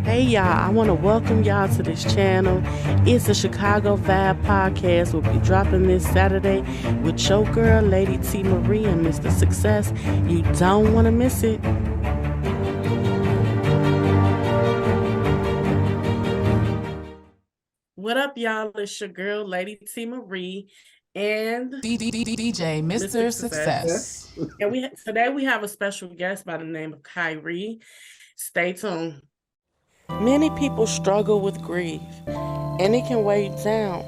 Hey y'all, I want to welcome y'all to this channel. It's the Chicago Vibe Podcast. We'll be dropping this Saturday with your girl, Lady T. Marie and Mr. Success. You don't want to miss it. What up, y'all? It's your girl, Lady T. Marie, and DJ Mr. Mr. Success. Success. And today we have a special guest by the name of Kyrie. Stay tuned. Many people struggle with grief, and it can weigh you down.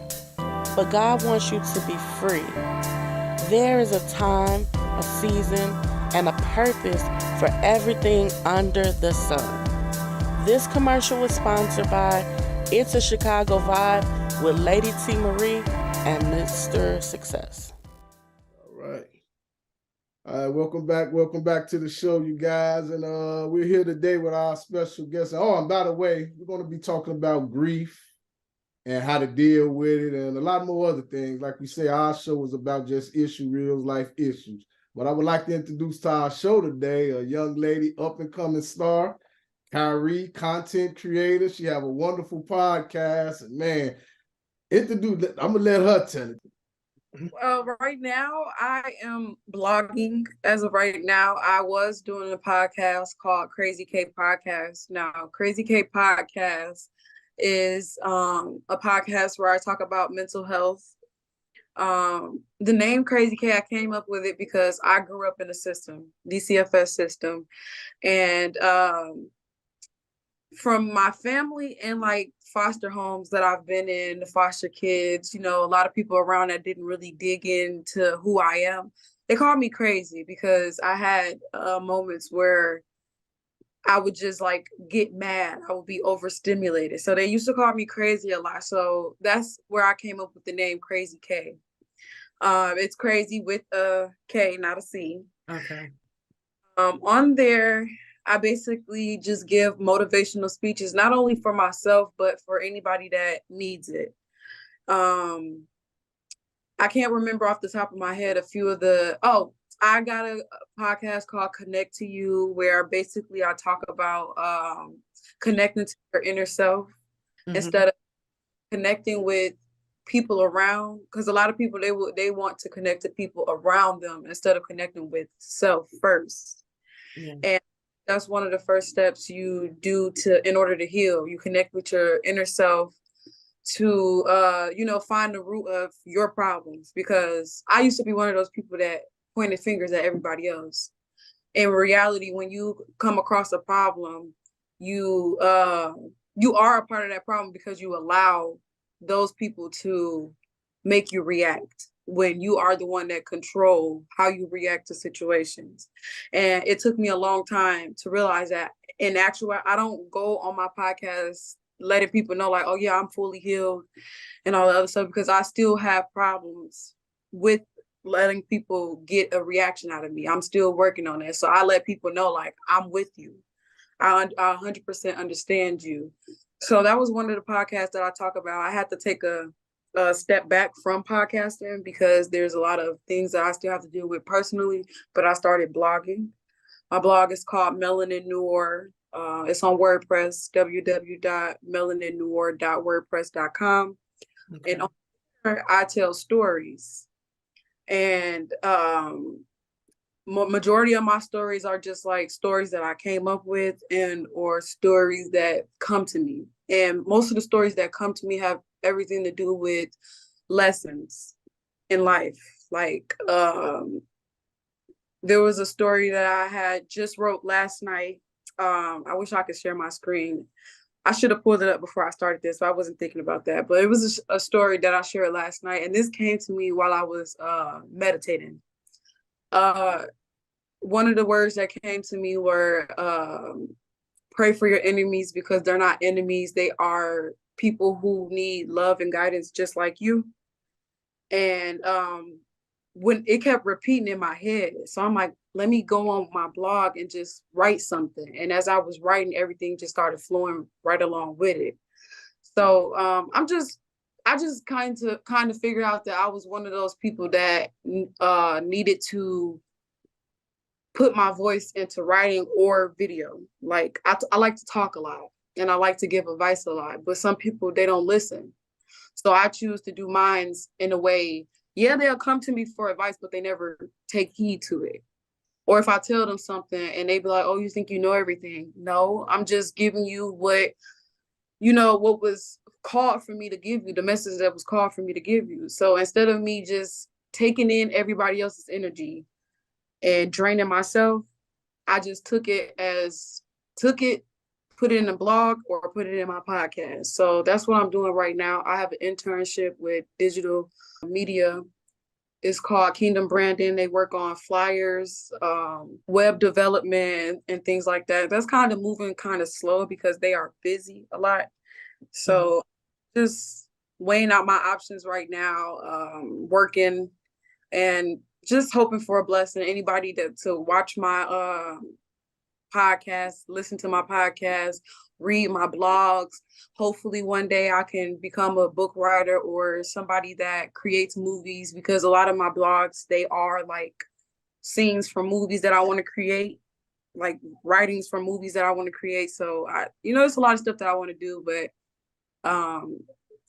But God wants you to be free. There is a time, a season, and a purpose for everything under the sun. This commercial was sponsored by It's a Chicago Vibe with Lady T. Marie and Mr. Success. All right. All right, welcome back to the show, you guys. And we're here today with our special guest. Oh, and by the way, we're going to be talking about grief and how to deal with it and a lot more other things. Like we say, our show is about just real life issues. But I would like to introduce to our show today a young lady, up-and-coming star, Kyrie, content creator. She have a wonderful podcast. And man, I'm going to let her tell it. Right now, I am blogging. As of right now, I was doing a podcast called Crazy K Podcast. Now, Crazy K Podcast is a podcast where I talk about mental health. The name Crazy K, I came up with it because I grew up in the system, DCFS system, and from my family and like foster homes that I've been in, the foster kids, a lot of people around that didn't really dig into who I am. They called me crazy because I had moments where I would just like get mad. I would be overstimulated. So they used to call me crazy a lot. So that's where I came up with the name Crazy K. It's crazy with a K, not a C. Okay. On there, I basically just give motivational speeches, not only for myself, but for anybody that needs it. I can't remember off the top of my head a few of I got a podcast called Connect to You, where basically I talk about connecting to your inner self instead of connecting with people around, because a lot of people, they want to connect to people around them instead of connecting with self first. Yeah. And that's one of the first steps you do in order to heal. You connect with your inner self to, find the root of your problems. Because I used to be one of those people that pointed fingers at everybody else. In reality, when you come across a problem, you are a part of that problem because you allow those people to make you react, when you are the one that control how you react to situations. And it took me a long time to realize that. In actual, I don't go on my podcast letting people know like, oh yeah, I'm fully healed and all the other stuff, because I still have problems with letting people get a reaction out of me. I'm still working on that. So I let people know like, I'm with you. I 100% understand you. So that was one of the podcasts that I talk about. I had to take a step back from podcasting because there's a lot of things that I still have to deal with personally, but I started blogging. My blog is called Melanin Noir. It's on WordPress, www.melaninnoir.wordpress.com. Okay. And on there, I tell stories. And majority of my stories are just like stories that I came up with or stories that come to me. And most of the stories that come to me have everything to do with lessons in life. Like there was a story that I had just wrote last night. I wish I could share my screen. I should have pulled it up before I started this, but I wasn't thinking about that. But it was a story that I shared last night. And this came to me while I was meditating. One of the words that came to me were pray for your enemies, because they're not enemies. They are people who need love and guidance just like you. And when it kept repeating in my head, so I'm like, let me go on my blog and just write something. And as I was writing, everything just started flowing right along with it. So I just kind of figured out that I was one of those people that needed to put my voice into writing or video. Like I like to talk a lot. and I like to give advice a lot, but some people, they don't listen. So I choose to do mines in a way, yeah, they'll come to me for advice, but they never take heed to it. Or if I tell them something and they be like, oh, you think you know everything? No, I'm just giving you what, what was called for me to give you, the message that was called for me to give you. So instead of me just taking in everybody else's energy and draining myself, I just took it, put it in a blog or put it in my podcast. So that's what I'm doing right now. I have an internship with digital media. It's called Kingdom Branding. They work on flyers, web development, and things like that. That's kind of moving kind of slow because they are busy a lot. So just weighing out my options right now, working and just hoping for a blessing. Anybody to watch my podcast, listen to my podcast, read my blogs. Hopefully one day I can become a book writer or somebody that creates movies, because a lot of my blogs, they are like scenes from movies that I want to create, like writings from movies that I want to create. So it's a lot of stuff that I want to do, but I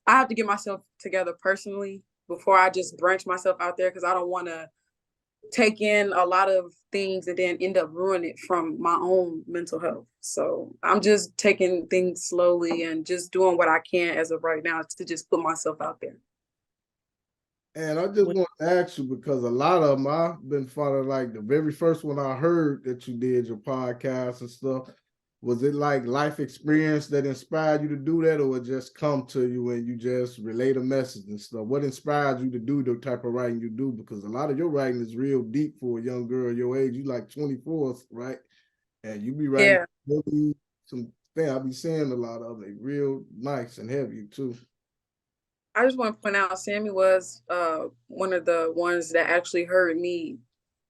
have to get myself together personally before I just branch myself out there, because I don't want to take in a lot of things and then end up ruining it from my own mental health. So I'm just taking things slowly and just doing what I can as of right now to just put myself out there. And I just want to ask you, because a lot of them I've been following, like the very first one I heard that you did your podcast and stuff. Was it like life experience that inspired you to do that, or it just come to you and you just relate a message and stuff? What inspired you to do the type of writing you do? Because a lot of your writing is real deep for a young girl your age. You like 24, right? And you be writing really some thing. I be seeing a lot of it, real nice and heavy too. I just want to point out, Sammy was one of the ones that actually heard me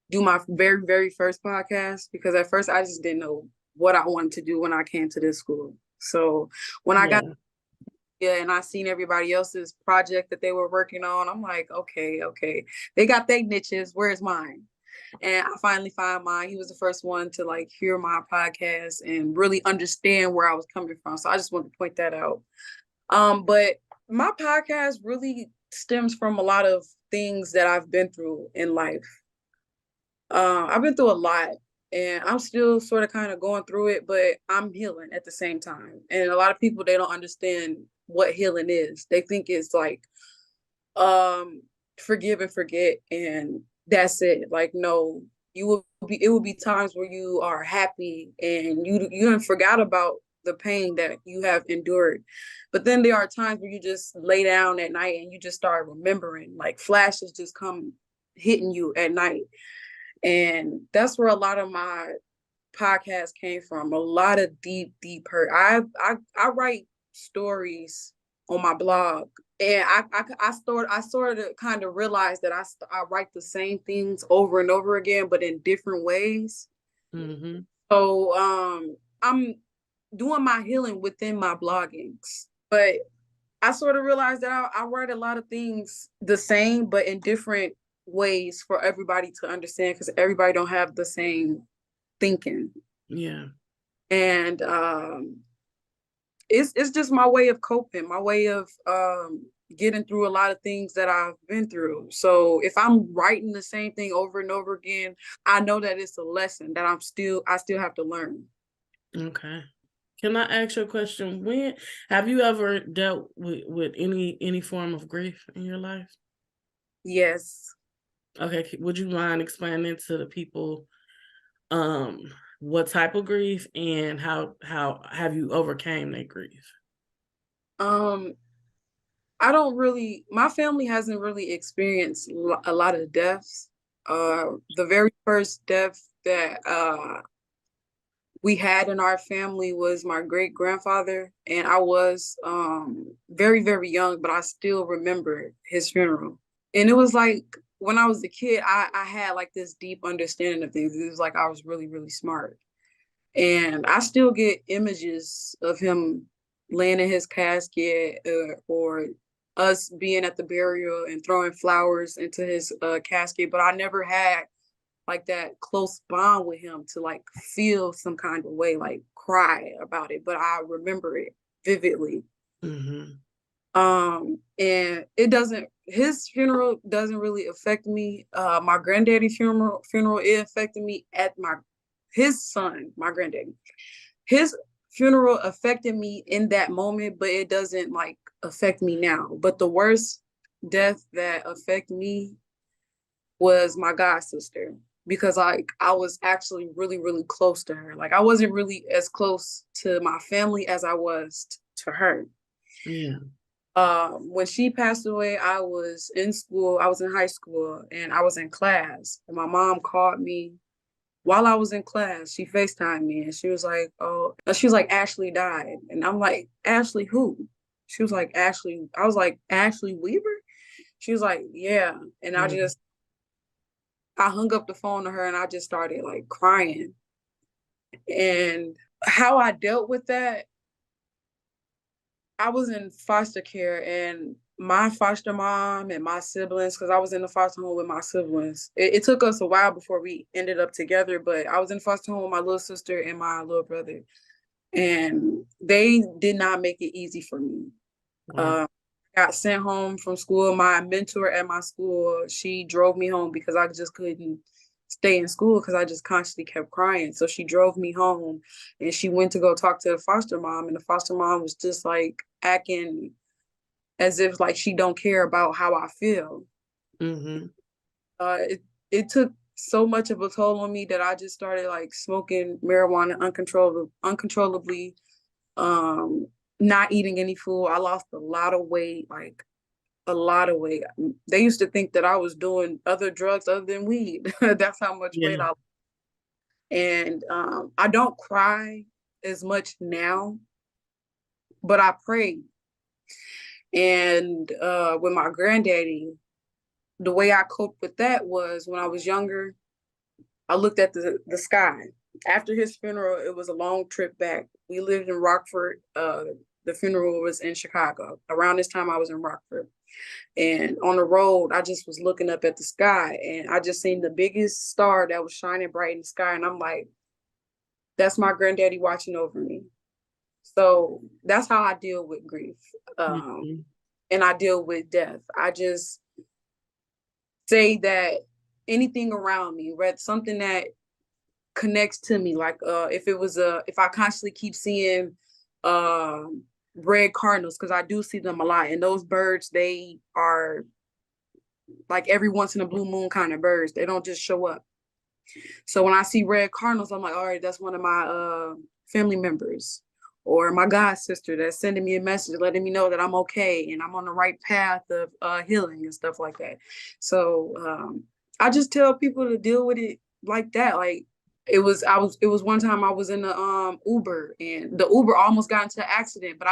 do my very, very first podcast, because at first I just didn't know what I wanted to do when I came to this school. So when I got and I seen everybody else's project that they were working on, I'm like, okay, they got their niches. Where's mine? And I finally found mine. He was the first one to like hear my podcast and really understand where I was coming from. So I just wanted to point that out. But my podcast really stems from a lot of things that I've been through in life. I've been through a lot, and I'm still sort of kind of going through it, but I'm healing at the same time. And a lot of people, they don't understand what healing is. They think it's like forgive and forget and that's it. Like, no, it will be times where you are happy and you don't forgot about the pain that you have endured. But then there are times where you just lay down at night and you just start remembering, like flashes just come hitting you at night. And that's where a lot of my podcast came from. A lot of deep hurt. I write stories on my blog, and I sort of kind of realized that I write the same things over and over again, but in different ways. Mm-hmm. So I'm doing my healing within my bloggings, but I sort of realized that I write a lot of things the same, but in different ways for everybody to understand, because everybody don't have the same thinking. Yeah. And it's just my way of coping, my way of getting through a lot of things that I've been through. So if I'm writing the same thing over and over again, I know that it's a lesson that I still have to learn. Okay. Can I ask you a question? When have you ever dealt with any form of grief in your life? Yes. Okay. Would you mind explaining to the people what type of grief and how have you overcame that grief? My family hasn't really experienced a lot of deaths. The very first death that we had in our family was my great grandfather, and I was very, very young, but I still remember his funeral. And it was like when I was a kid, I had like this deep understanding of things. It was like I was really, really smart. And I still get images of him laying in his casket, or us being at the burial and throwing flowers into his casket, but I never had like that close bond with him to like feel some kind of way, like cry about it, but I remember it vividly. Mm-hmm. And his funeral doesn't really affect me. My granddaddy funeral, it affected me at his son, my granddaddy. His funeral affected me in that moment, but it doesn't like affect me now. But the worst death that affected me was my god sister, because like I was actually really, really close to her. Like I wasn't really as close to my family as I was to her. Yeah. When she passed away, I was in school. I was in high school and I was in class. And my mom called me while I was in class. She FaceTimed me and she was like, "Oh," she was like, "Ashley died." And I'm like, "Ashley who?" She was like, "Ashley." I was like, "Ashley Weaver?" She was like, "Yeah." And I hung up the phone to her and I just started like crying. And how I dealt with that, I was in foster care, and my foster mom and my siblings, because I was in the foster home with my siblings. It took us a while before we ended up together, but I was in foster home with my little sister and my little brother, and they did not make it easy for me. Wow. Got sent home from school. My mentor at my school, she drove me home because I just couldn't stay in school because I just constantly kept crying. So she drove me home and she went to go talk to the foster mom, and the foster mom was just like acting as if like she don't care about how I feel. Mm-hmm. It took so much of a toll on me that I just started like smoking marijuana uncontrollably, um, not eating any food. I lost a lot of weight, like a lot of weight. They used to think that I was doing other drugs other than weed. That's how much weight Yeah. I lost. And I don't cry as much now, but I pray. And with my granddaddy, the way I coped with that was when I was younger, I looked at the sky. After his funeral, it was a long trip back. We lived in Rockford. The funeral was in Chicago. Around this time, I was in Rockford. And on the road, I just was looking up at the sky and I just seen the biggest star that was shining bright in the sky. And I'm like, that's my granddaddy watching over me. So that's how I deal with grief. Mm-hmm. And I deal with death. I just say that anything around me, right? Something that connects to me, like if I constantly keep seeing um red cardinals, because I do see them a lot, and those birds, they are like every once in a blue moon kind of birds. They don't just show up. So when I see red cardinals, I'm like, all right, that's one of my family members or my god sister that's sending me a message, letting me know that I'm okay and I'm on the right path of healing and stuff like that. So I just tell people to deal with it like that. Like it was one time I was in the Uber, and the Uber almost got into an accident, but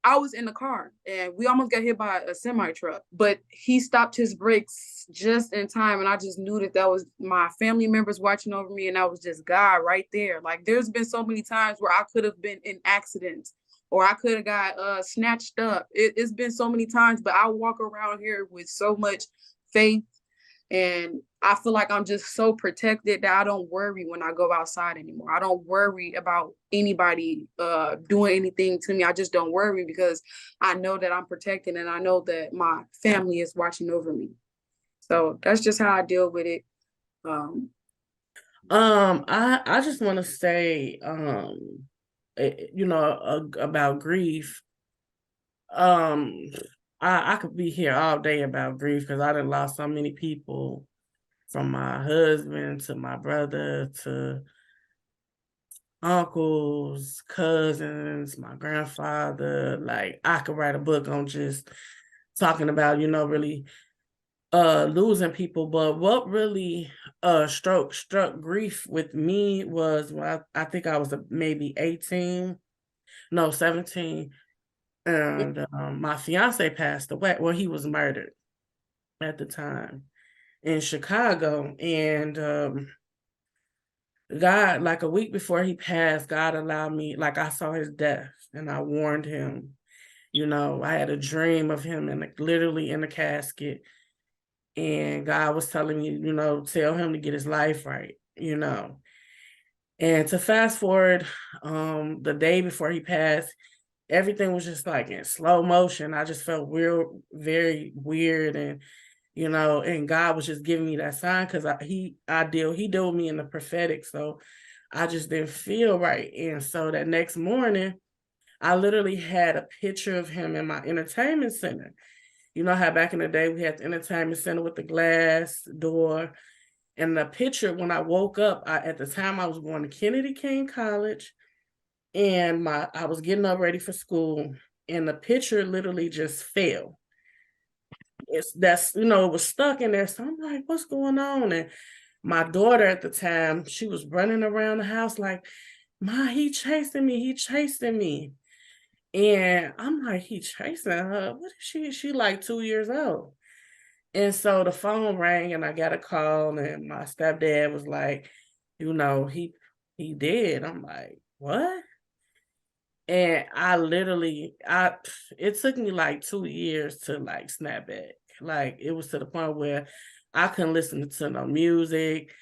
I was in the car and we almost got hit by a semi truck, but he stopped his brakes just in time. And I just knew that was my family members watching over me. And that was just God right there. Like there's been so many times where I could have been in accidents or I could have got snatched up. It's been so many times, but I walk around here with so much faith, and I feel like I'm just so protected that I don't worry when I go outside anymore. I don't worry about anybody doing anything to me. I just don't worry because I know that I'm protected and I know that my family is watching over me. So that's just how I deal with it. Um, I just want to say, about grief. Um, I could be here all day about grief because I done lost so many people, from my husband to my brother to uncles, cousins, my grandfather. Like I could write a book on just talking about, really losing people. But what really struck grief with me was when I think I was maybe 18, no, 17. And my fiance passed away. Well, he was murdered at the time in Chicago. And God, like a week before he passed, God allowed me, like I saw his death and I warned him. I had a dream of him literally in a casket. And God was telling me, tell him to get his life right. And to fast forward, the day before he passed, everything was just like in slow motion. I just felt real, very weird, and and God was just giving me that sign because he deal with me in the prophetic, so I just didn't feel right. And so that next morning, I literally had a picture of him in my entertainment center. You know how back in the day we had the entertainment center with the glass door. And the picture, when I woke up, at the time I was going to Kennedy King College, and I was getting up ready for school, and the picture literally just fell. It was stuck in there. So I'm like, what's going on? And my daughter at the time, she was running around the house like, Ma, he chasing me, he chasing me. And I'm like, he chasing her? What is she? She like 2 years old. And so the phone rang and I got a call, and my stepdad was like, he did. I'm like, what? And it took me like 2 years to like snap back. Like it was to the point where I couldn't listen to no music.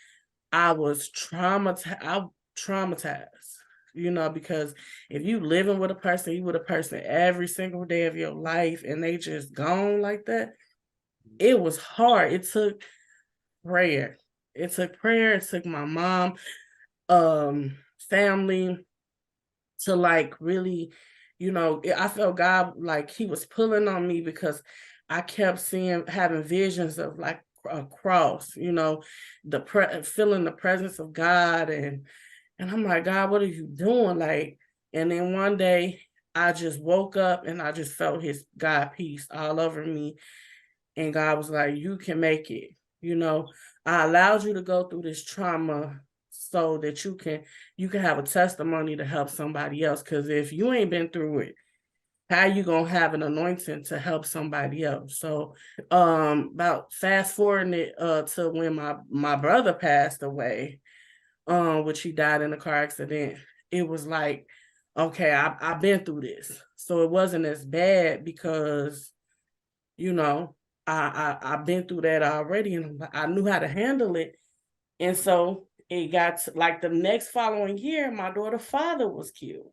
I was traumatized, because if you living with a person, you with a person every single day of your life and they just gone like that, it was hard. It took prayer. It took prayer. It took my mom, family to like really, I felt God like he was pulling on me because I kept having visions of like a cross, feeling the presence of God, and I'm like, God, what are you doing? Like, and then one day I just woke up and I just felt his God peace all over me. And God was like, you can make it. I allowed you to go through this trauma so that you can have a testimony to help somebody else. Because if you ain't been through it, how you gonna have an anointing to help somebody else? So about fast forwarding it to when my brother passed away, which he died in a car accident, it was like, okay, I've been through this. So it wasn't as bad because, you know, I've been through that already and I knew how to handle it. And so it got to, like the next following year, my daughter's father was killed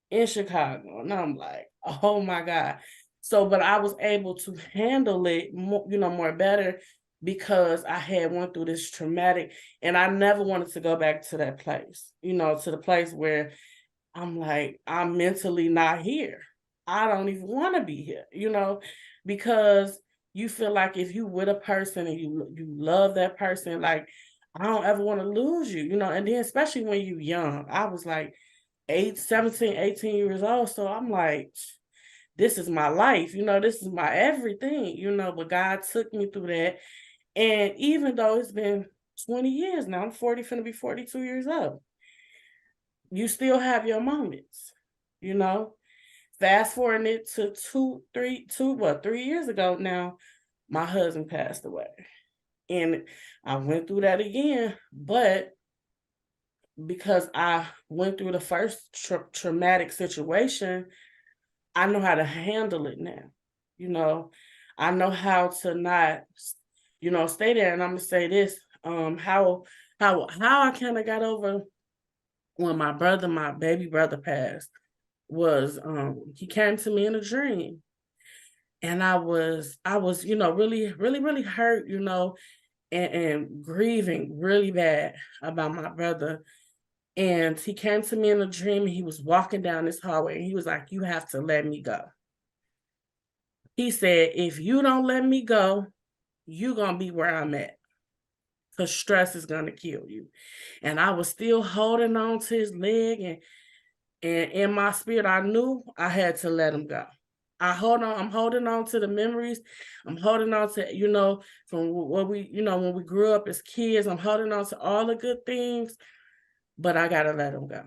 in Chicago. And I'm like, oh my God. So, but I was able to handle it more, more better because I had went through this traumatic, and I never wanted to go back to that place, to the place where I'm like, I'm mentally not here. I don't even want to be here, because you feel like if you with a person and you love that person, like I don't ever want to lose you, and then especially when you're young. I was like 17, 18 years old. So I'm like, this is my life, this is my everything, but God took me through that. And even though it's been 20 years now, I'm 40, finna be 42 years old, you still have your moments, you know. Fast forwarding it to 3 years ago now, my husband passed away. And I went through that again, but because I went through the first traumatic situation, I know how to handle it now. I know how to not, stay there. And I'm gonna say this: how I kind of got over when my baby brother passed was he came to me in a dream, and I was really really really hurt, and grieving really bad about my brother. And he came to me in a dream. He was walking down this hallway and he was like, you have to let me go. He said, if you don't let me go, you're going to be where I'm at, because stress is going to kill you. And I was still holding on to his leg, and in my spirit, I knew I had to let him go. I'm holding on to the memories. I'm holding on to, from what when we grew up as kids, I'm holding on to all the good things, but I got to let him go.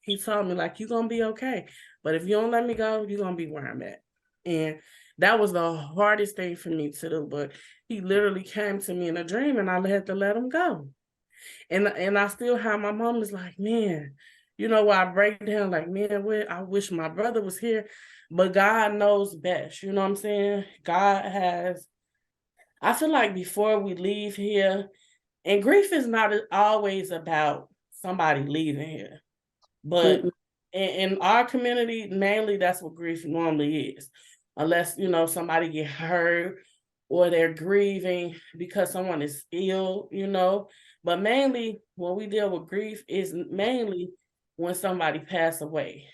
He told me, like, you're going to be okay. But if you don't let me go, you're going to be where I'm at. And that was the hardest thing for me to do. But he literally came to me in a dream and I had to let him go. And I still have my mom is like, man, why I break down like, man, I wish my brother was here. But God knows best. You know what I'm saying? I feel like before we leave here, and grief is not always about somebody leaving here. But Mm-mm. in our community, mainly that's what grief normally is. Unless, somebody get hurt or they're grieving because someone is ill, But mainly when we deal with grief is mainly when somebody passed away.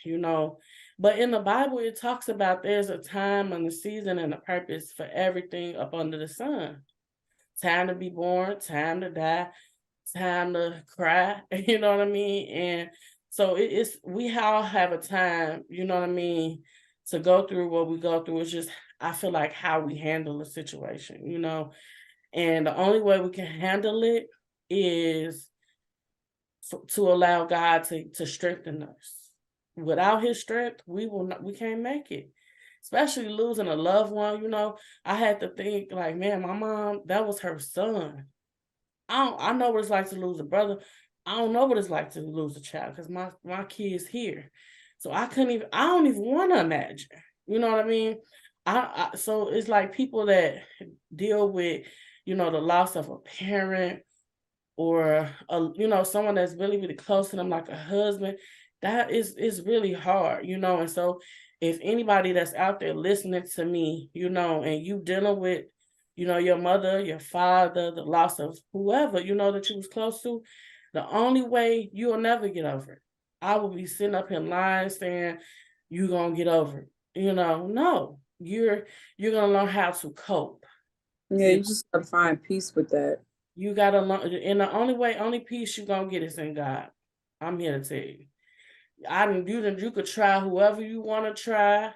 But in the Bible, it talks about there's a time and a season and a purpose for everything up under the sun. Time to be born, time to die, time to cry, you know what I mean? And so it's we all have a time, you know what I mean, to go through what we go through. It's just I feel like how we handle the situation. And the only way we can handle it is to allow God to strengthen us. Without his strength, we can't make it. Especially losing a loved one. I had to think like, man, my mom, that was her son. I know what it's like to lose a brother. I don't know what it's like to lose a child because my kid's here. So I don't even want to imagine. You know what I mean? So it's like people that deal with, the loss of a parent or someone that's really, really close to them, like a husband. That is really hard. And so if anybody that's out there listening to me, and you dealing with your mother, your father, the loss of whoever, that you was close to, the only way you'll never get over it. I will be sitting up here lying saying you gonna get over it. No, you're gonna learn how to cope. Yeah, you just gotta find peace with that. You gotta learn, and the only peace you're gonna get is in God. I'm here to tell you. You could try whoever you want to try.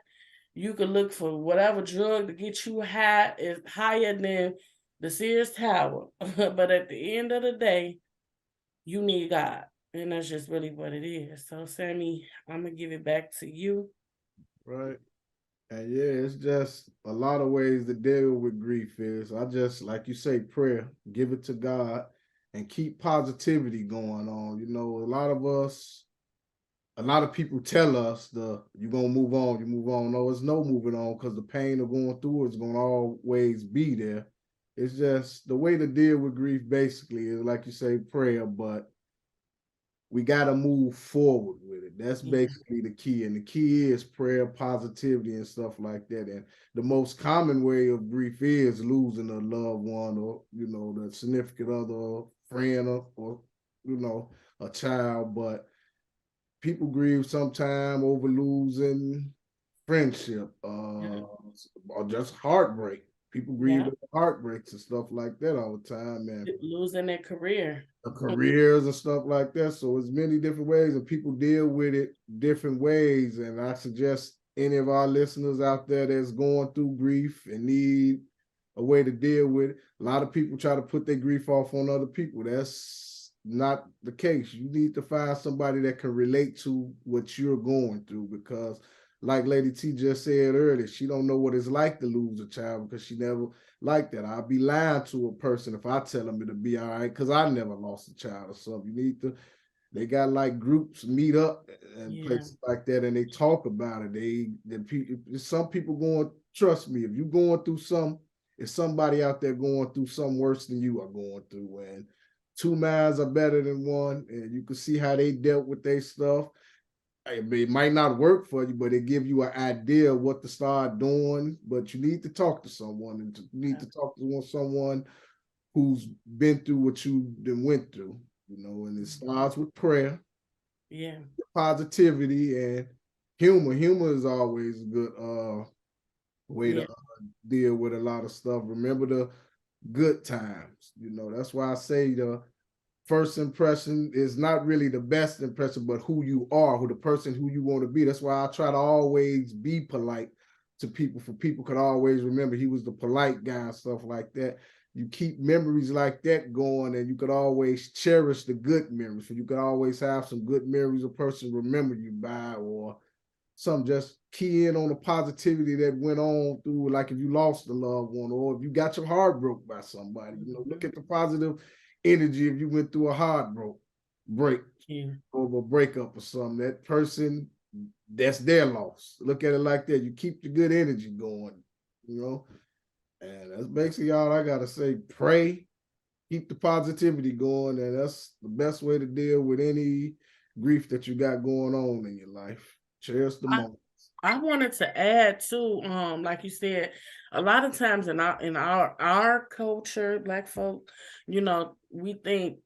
You could look for whatever drug to get you high is higher than the Sears Tower. But at the end of the day, you need God. And that's just really what it is. So Sammy, I'm gonna give it back to you. Right. And yeah, it's just a lot of ways to deal with grief is I just, like you say, prayer, give it to God and keep positivity going on. A lot of people tell us you're gonna move on, you move on. No, it's no moving on because the pain of going through it's gonna always be there. It's just the way to deal with grief basically is like you say, prayer, but we got to move forward with it. That's basically the key. And the key is prayer, positivity, and stuff like that. And the most common way of grief is losing a loved one or, the significant other, friend, or a child. But people grieve sometime over losing friendship or just heartbreak. People grieve over heartbreaks and stuff like that all the time. And losing their careers and stuff like that. So it's many different ways and people deal with it different ways. And I suggest any of our listeners out there that's going through grief and need a way to deal with it. A lot of people try to put their grief off on other people. That's not the case. You need to find somebody that can relate to what you're going through because like Lady T just said earlier, she don't know what it's like to lose a child because she never like that. I'll be lying to a person if I tell them it'll be all right because I never lost a child or something. They got like groups meet up and places like that and they talk about it. Some people trust me, if you're going through if somebody out there going through something worse than you are going through and 2 minds are better than one and you can see how they dealt with their stuff. It might not work for you, but it gives you an idea of what to start doing. But you need to talk to someone, and you need to talk to someone who's been through what you went through. And it starts with prayer, positivity, and humor. Humor is always a good way to deal with a lot of stuff. Remember the good times. That's why I say the first impression is not really the best impression, but who you are, who you want to be. That's why I try to always be polite to people, for people could always remember he was the polite guy and stuff like that. You keep memories like that going and you could always cherish the good memories. So you could always have some good memories a person remember you by or some just key in on the positivity that went on through, like if you lost a loved one or if you got your heart broke by somebody, look at the positive energy if you went through a break or a breakup or something. That person, that's their loss. Look at it like that. You keep the good energy going, and that's basically all I gotta say. Pray, keep the positivity going, and that's the best way to deal with any grief that you got going on in your life. Cherish the moment. I wanted to add too, like you said, a lot of times in our culture, Black folk, we think,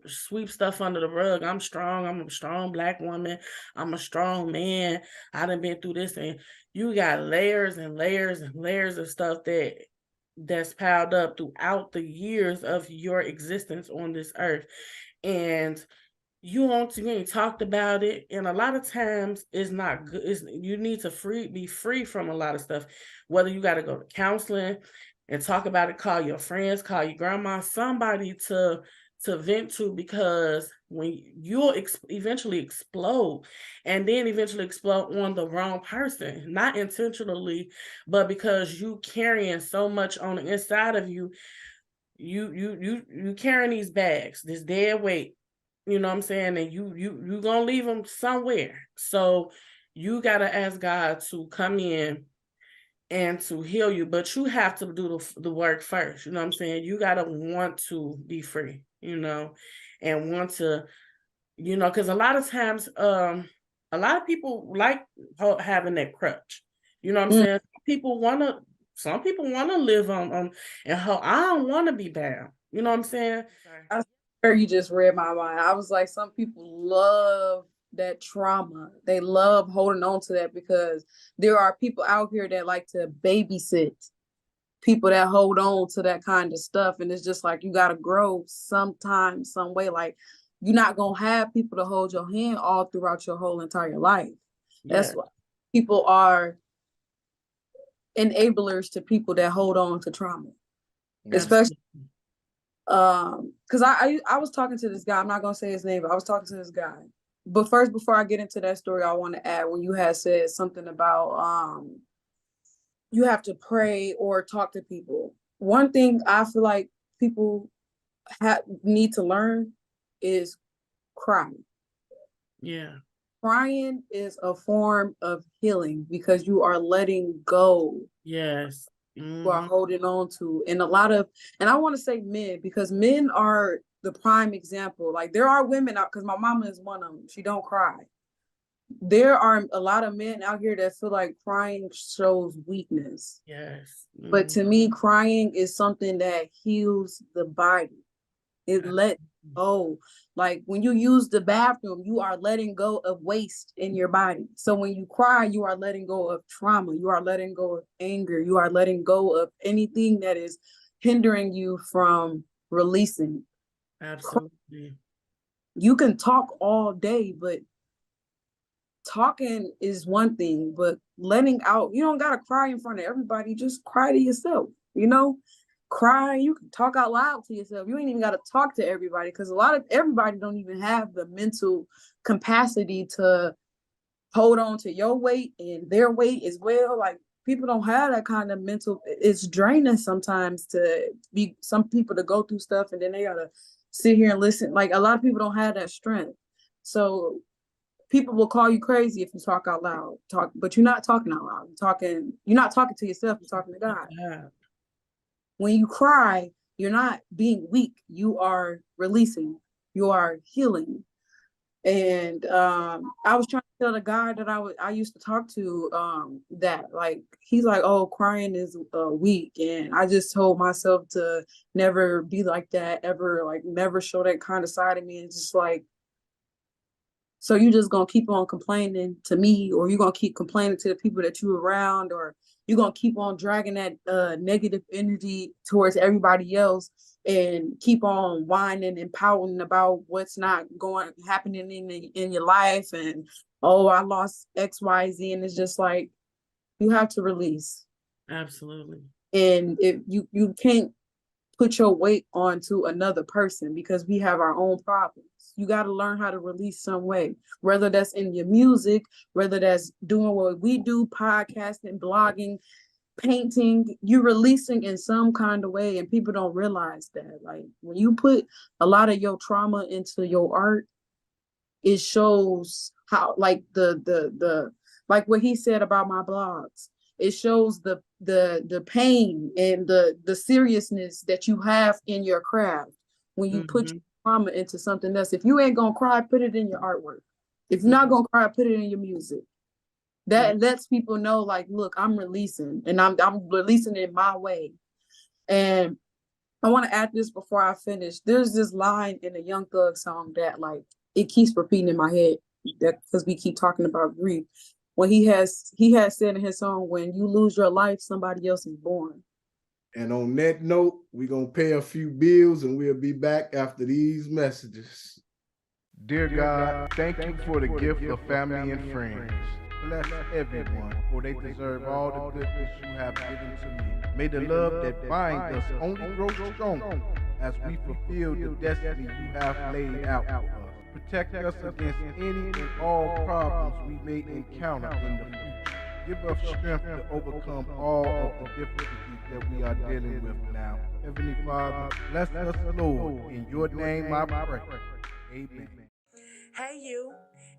sweep stuff under the rug. I'm strong. I'm a strong Black woman. I'm a strong man. I done been through this, and you got layers and layers and layers of stuff that's piled up throughout the years of your existence on this earth, and you ain't talked about it, and a lot of times it's not good. You need to be free from a lot of stuff, whether you got to go to counseling and talk about it, call your friends, call your grandma, somebody to vent to, because when you'll eventually explode, and then eventually explode on the wrong person, not intentionally, but because you carrying so much on the inside of you. You carrying these bags, this dead weight, you know what I'm saying? And you gonna leave them somewhere. So you gotta ask God to come in and to heal you, but you have to do the work first. You know what I'm saying? You gotta want to be free, and want to, because a lot of times, a lot of people like having that crutch. You know what I'm saying? Some people wanna live on and how I don't want to be bound. You know what I'm saying? I swear you just read my mind. I was like, some people love that trauma. They love holding on to that because there are people out here that like to babysit people that hold on to that kind of stuff. And it's just like, you got to grow sometime, some way. Like, you're not going to have people to hold your hand all throughout your whole entire life. That's why people are enablers to people that hold on to trauma. Especially because I was talking to this guy. I'm not gonna say his name, but I was talking to this guy. But first, before I get into that story, I want to add, when you had said something about you have to pray or talk to people. One thing I feel like people need to learn is crying. Yeah. Crying is a form of healing because you are letting go. Yes. You are holding on to. And and I want to say men, because men are the prime example. Like, there are women out, because my mama is one of them. She don't cry. There are a lot of men out here that feel like crying shows weakness. Yes. But to me, crying is something that heals the body. It let go. Like, when you use the bathroom, you are letting go of waste in your body. So when you cry, you are letting go of trauma. You are letting go of anger. You are letting go of anything that is hindering you from releasing. Absolutely. You can talk all day, but talking is one thing, but letting out, you don't gotta cry in front of everybody. Just cry to yourself, cry. You can talk out loud to yourself. You ain't even got to talk to everybody, because everybody don't even have the mental capacity to hold on to your weight and their weight as well. Like, people don't have that kind of mental. It's draining sometimes to be some people to go through stuff, and then they gotta sit here and listen. Like, a lot of people don't have that strength. So people will call you crazy if you talk out loud. But you're not talking out loud. You're not talking to yourself, you're talking to God. Yeah. When you cry, you're not being weak. You are releasing. You are healing. And I was trying to tell the guy that I used to talk to that, like, he's like, oh, crying is weak. And I just told myself to never be like that ever, like, never show that kind of side of me. It's just like, so you just gonna keep on complaining to me, or you gonna keep complaining to the people that you around, or you're gonna keep on dragging that negative energy towards everybody else and keep on whining and pouting about what's not happening in your life, and, oh, I lost XYZ. And it's just like, you have to release. Absolutely. And if you can't put your weight onto another person, because we have our own problems. You got to learn how to release some way, whether that's in your music, whether that's doing what we do, podcasting, blogging, painting. You're releasing in some kind of way, and people don't realize that. Like, when you put a lot of your trauma into your art, it shows how, like, the like what he said about my blogs. it shows the pain and the seriousness that you have in your craft when you put your trauma into something else. If you ain't gonna cry, put it in your artwork. If you're not gonna cry, put it in your music. That lets people know, like, look, I'm releasing, and I'm releasing it my way. And I want to add this before I finish. There's this line in a Young Thug song that, like, it keeps repeating in my head, that because we keep talking about grief. When he has said in his song, "When you lose your life, somebody else is born." And on that note, we're going to pay a few bills and we'll be back after these messages. Dear God, thank you for the gift of family and friends. Bless everyone, for they deserve all the goodness you have given to me. May the love that binds us only grow stronger as we fulfill the destiny you have laid out for us. Protect us against any and all problems we may encounter in the future. Give us strength to overcome all of the difficulties that we are dealing with now. Heavenly Father, bless us, Lord. In your name I pray. Amen. Hey you,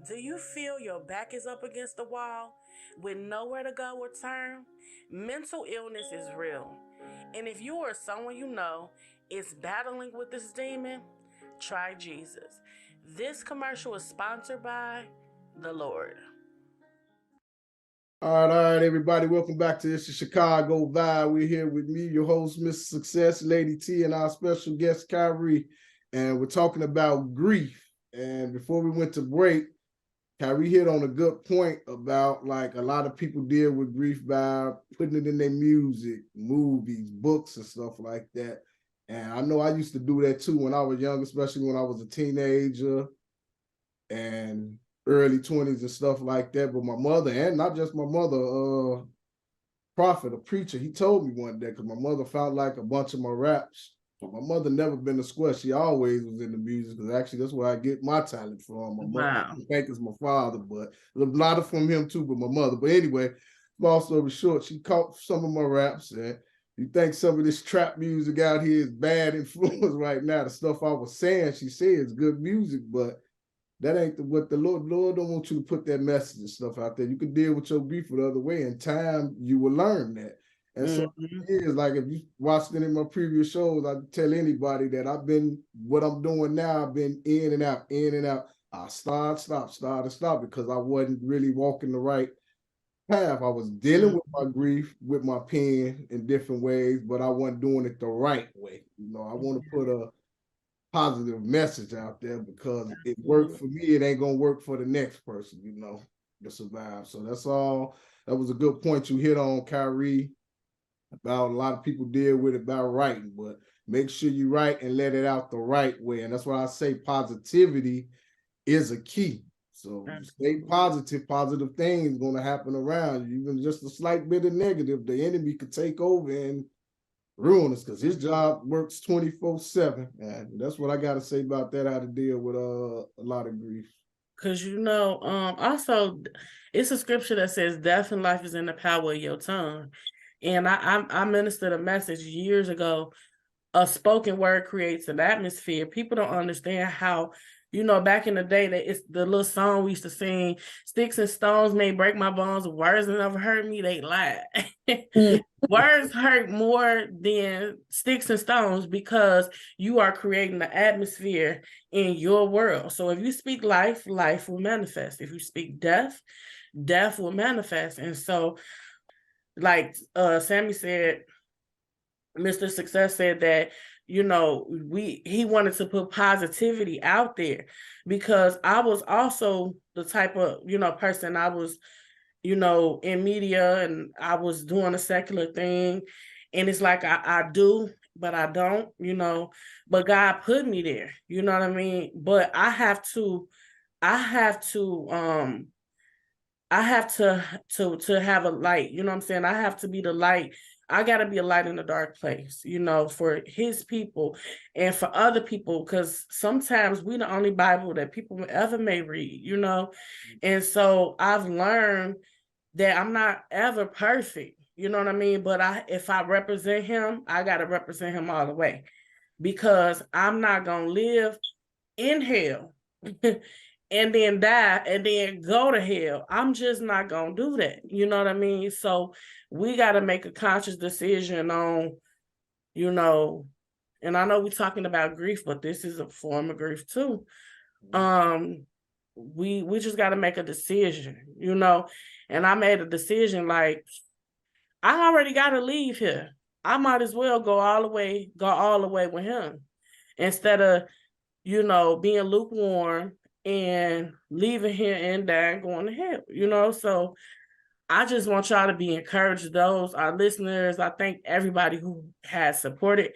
do you feel your back is up against the wall with nowhere to go or turn? Mental illness is real. And if you or someone you know is battling with this demon, try Jesus. This commercial is sponsored by the Lord. All right, everybody. Welcome back to It's the Chicago Vibe. We're here with me, your host, Mr. Success, Lady T, and our special guest, Kyrie. And we're talking about grief. And before we went to break, Kyrie hit on a good point about, like, a lot of people deal with grief by putting it in their music, movies, books, and stuff like that. And I know I used to do that too when I was young, especially when I was a teenager and early 20s and stuff like that. But my mother, and not just my mother, prophet, a preacher, he told me one day, because my mother found like a bunch of my raps. But my mother never been a square. She always was in the music, because actually that's where I get my talent from. My mother, I think it's my father, but a lot of from him too, but my mother. But anyway, long story short, she caught some of my raps, and you think some of this trap music out here is bad influence right now. The stuff I was saying, she said is good music, but that ain't what the Lord don't want you to put that message and stuff out there. You can deal with your grief the other way. In time, you will learn that. And so it is, like, if you watched any of my previous shows, I tell anybody that what I'm doing now, I've been in and out, in and out. I stop, because I wasn't really walking the right path. I was dealing with my grief with my pen in different ways, but I wasn't doing it the right way. You know, I want to put a positive message out there, because it worked for me, it ain't gonna work for the next person, you know, to survive. So that's all. That was a good point you hit on, Kyrie, about a lot of people deal with it by writing, but make sure you write and let it out the right way. And that's why I say positivity is a key. So stay positive, positive things gonna happen around you. Even just a slight bit of negative, the enemy could take over and ruin us, because his job works 24/7. And that's what I got to say about that, how to deal with a lot of grief. Because, you know, also, it's a scripture that says death and life is in the power of your tongue. And I ministered a message years ago. A spoken word creates an atmosphere. People don't understand how, you know, back in the day, that it's the little song we used to sing, sticks and stones may break my bones, words that never hurt me, they lie. Words hurt more than sticks and stones, because you are creating the atmosphere in your world. So if you speak life, life will manifest. If you speak death, death will manifest. And so, like Sammy said, Mr. Success said that, you know, he wanted to put positivity out there, because I was also the type of, you know, person, I was, you know, in media, and I was doing a secular thing. And it's like I do, but I don't, you know, but God put me there, you know what I mean? But I have to have a light, you know what I'm saying? I have to be the light. I got to be a light in a dark place, you know, for his people and for other people, because sometimes we the only Bible that people ever may read, you know? And so I've learned that I'm not ever perfect, you know what I mean? But if I represent him, I got to represent him all the way, because I'm not going to live in hell and then die and then go to hell. I'm just not gonna do that. You know what I mean? So we got to make a conscious decision on, you know, and I know we're talking about grief, but this is a form of grief too. We just got to make a decision, you know. And I made a decision like, I already got to leave here. I might as well go all the way with him instead of, you know, being lukewarm and leaving here and dying, going to hell, you know. So I just want y'all to be encouraged, those our listeners. I thank everybody who has supported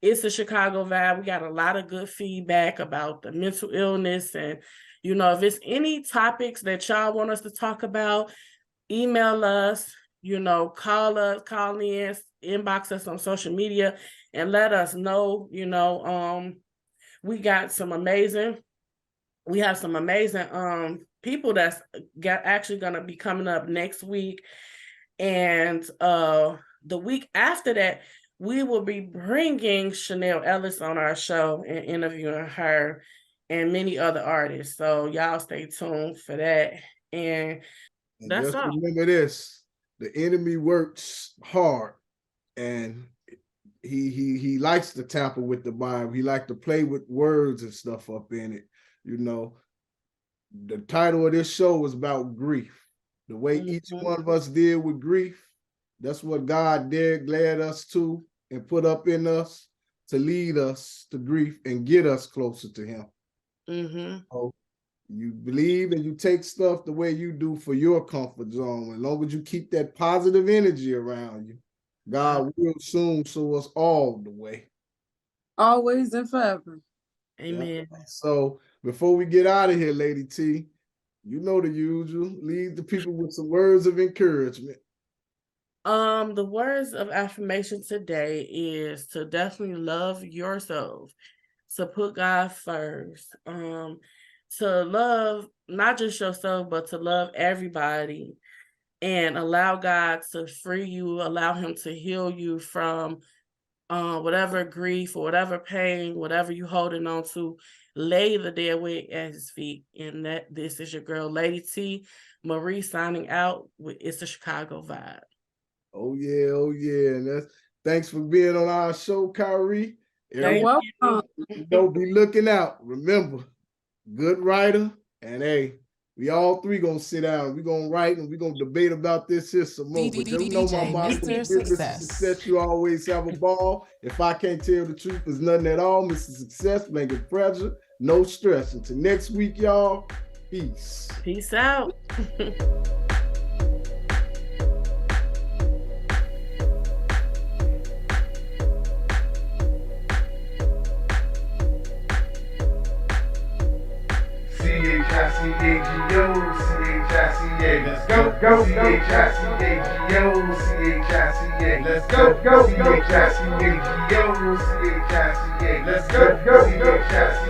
It's a Chicago Vibe. We got a lot of good feedback about the mental illness. And, you know, if it's any topics that y'all want us to talk about, email us, you know, call in, inbox us on social media and let us know. You know, we have some amazing people that's actually going to be coming up next week. And the week after that, we will be bringing Chanel Ellis on our show and interviewing her and many other artists. So y'all stay tuned for that. And that's just all. Remember this: the enemy works hard, and he likes to tamper with the Bible. He likes to play with words and stuff up in it. You know, the title of this show is about grief. The way each one of us deal with grief, that's what God led us to and put up in us to lead us to grief and get us closer to him. So you believe and you take stuff the way you do for your comfort zone. As long as you keep that positive energy around you, God will soon show us all the way. Always and forever. Amen. Yeah. So before we get out of here, Lady T, you know the usual. Leave the people with some words of encouragement. The words of affirmation today is to definitely love yourself, to put God first, to love not just yourself, but to love everybody, and allow God to free you, allow him to heal you from whatever grief or whatever pain, whatever you holding on to. Lay the dead weight at his feet. And this is your girl, Lady T Marie, signing out with It's a Chicago Vibe. Oh yeah. And thanks for being on our show, Kyrie. You're welcome. Don't be looking out. Remember, good writer, and hey, we all three gonna sit down. We're gonna write and we're gonna debate about this here some more. But you know my motto, Mr. Success, you always have a ball. If I can't tell the truth, there's nothing at all. Mr. Success, make it pressure, no stress. Until next week, y'all. Peace. Peace out. C-H-I-C-A-G-O, C-H-I-C-A, let's go, C-H-I-C-A-G-O, C-H-I-C-A, let's go, C-H-I-C-A-G-O, C-H-I-C-A, let's go, C-H-I-C-A.